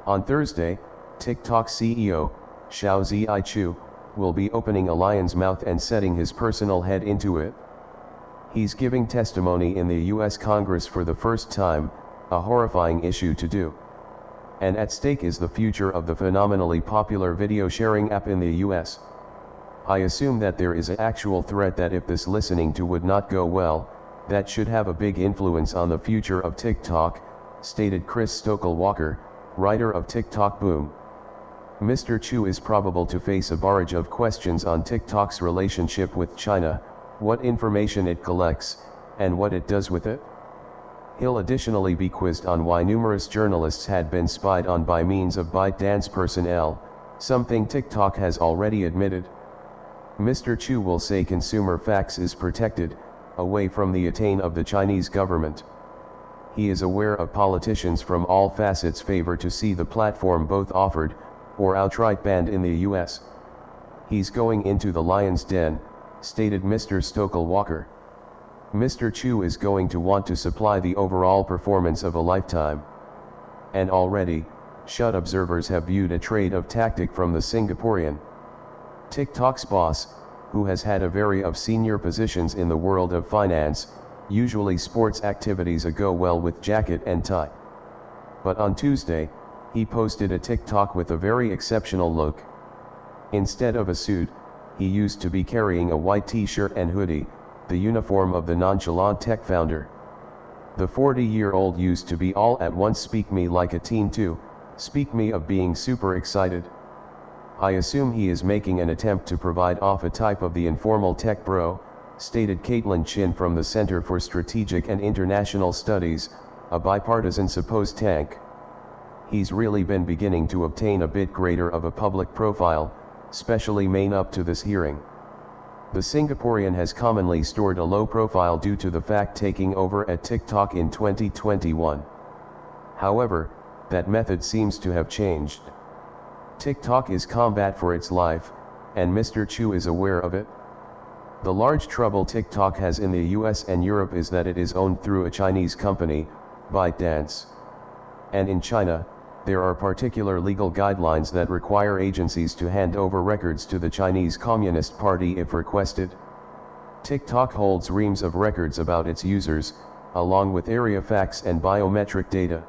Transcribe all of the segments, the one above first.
On Thursday, TikTok CEO, Xiao Zhichu, will be opening a lion's mouth and setting his personal head into it. He's giving testimony in the US Congress for the first time, a horrifying issue to do. And at stake is the future of the phenomenally popular video sharing app in the US. I assume that there is an actual threat that if this listening to would not go well, that should have a big influence on the future of TikTok, stated Chris Stokely-Walker, writer of TikTok Boom. Mr. Chu is probable to face a barrage of questions on TikTok's relationship with China, what information it collects, and what it does with it. He'll additionally be quizzed on why numerous journalists had been spied on by means of ByteDance personnel, something TikTok has already admitted. Mr. Chu will say consumer facts is protected, away from the attain of the Chinese government. He is aware of politicians from all facets favor to see the platform both offered, or outright banned in the US. He's going into the lion's den, stated Mr. Stokely-Walker. Mr. Chu is going to want to supply the overall performance of a lifetime. And already, shut observers have viewed a trade of tactic from the Singaporean. TikTok's boss, who has had a very of senior positions in the world of finance, usually sports activities go well with jacket and tie. But on Tuesday, he posted a TikTok with a very exceptional look. Instead of a suit, he used to be carrying a white t-shirt and hoodie, the uniform of the nonchalant tech founder. The 40-year-old used to be all at once speak me like a teen too, speak me of being super excited. I assume he is making an attempt to provide off a type of the informal tech bro, stated Caitlin Chin from the Center for Strategic and International Studies, a bipartisan supposed tank. He's really been beginning to obtain a bit greater of a public profile, especially main up to this hearing. The Singaporean has commonly stored a low profile due to the fact taking over at TikTok in 2021. However, that method seems to have changed. TikTok is combat for its life, and Mr. Chu is aware of it. The large trouble TikTok has in the US and Europe is that it is owned through a Chinese company, ByteDance. And in China, there are particular legal guidelines that require agencies to hand over records to the Chinese Communist Party if requested. TikTok holds reams of records about its users, along with area facts and biometric data.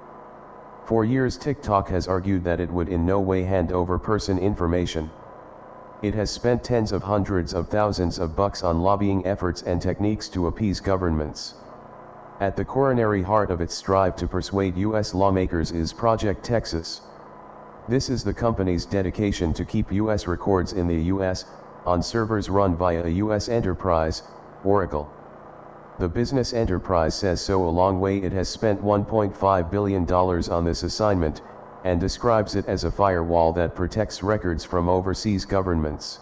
For years TikTok has argued that it would in no way hand over person information. It has spent tens of hundreds of thousands of bucks on lobbying efforts and techniques to appease governments. At the coronary heart of its strive to persuade US lawmakers is Project Texas. This is the company's dedication to keep US records in the US, on servers run via a US enterprise, Oracle. The business enterprise says so along way it has spent $1.5 billion on this assignment, and describes it as a firewall that protects records from overseas governments.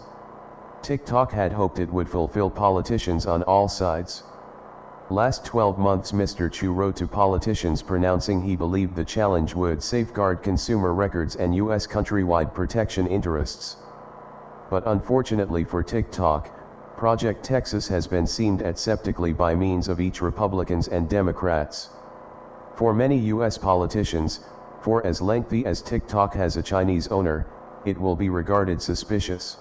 TikTok had hoped it would fulfill politicians on all sides. Last 12 months Mr. Chu wrote to politicians pronouncing he believed the challenge would safeguard consumer records and US countrywide protection interests. But unfortunately for TikTok, Project Texas has been seen at skeptically by means of each Republicans and Democrats. For many US politicians, for as lengthy as TikTok has a Chinese owner, it will be regarded suspicious.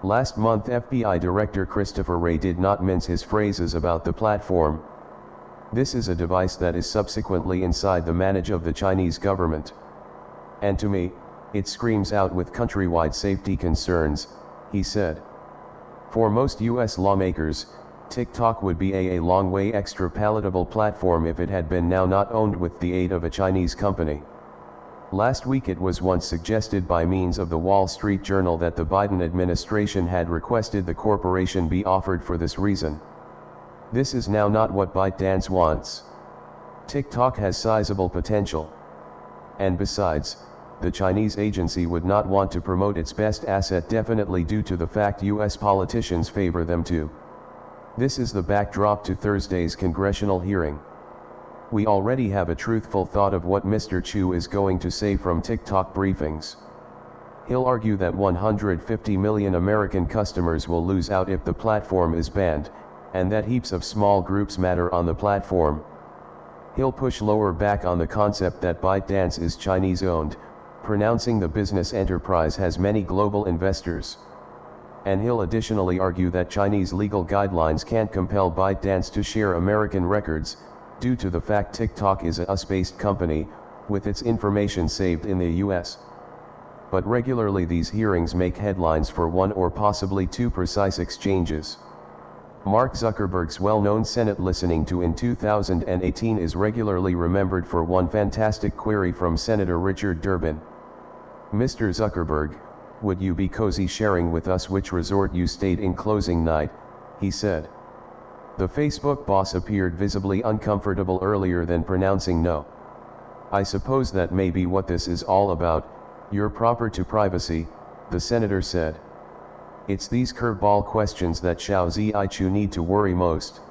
Last month FBI Director Christopher Wray did not mince his phrases about the platform. This is a device that is subsequently inside the manage of the Chinese government. And to me, it screams out with countrywide safety concerns, he said. For most US lawmakers, TikTok would be a long way extra palatable platform if it had been now not owned with the aid of a Chinese company. Last week it was once suggested by means of the Wall Street Journal that the Biden administration had requested the corporation be offered for this reason. This is now not what ByteDance wants. TikTok has sizable potential. And besides, the Chinese agency would not want to promote its best asset definitely due to the fact US politicians favor them too. This is the backdrop to Thursday's congressional hearing. We already have a truthful thought of what Mr. Chu is going to say from TikTok briefings. He'll argue that 150 million American customers will lose out if the platform is banned, and that heaps of small groups matter on the platform. He'll push lower back on the concept that ByteDance is Chinese owned, pronouncing the business enterprise has many global investors. And he'll additionally argue that Chinese legal guidelines can't compel ByteDance to share American records, due to the fact TikTok is a US-based company, with its information saved in the US. But regularly these hearings make headlines for one or possibly two precise exchanges. Mark Zuckerberg's well-known Senate listening to in 2018 is regularly remembered for one fantastic query from Senator Richard Durbin. "Mr. Zuckerberg, would you be cozy sharing with us which resort you stayed in closing night?" he said. The Facebook boss appeared visibly uncomfortable earlier than pronouncing no. "I suppose that may be what this is all about, you're proper to privacy," the senator said. "It's these curveball questions that Xiao Zhichu need to worry most."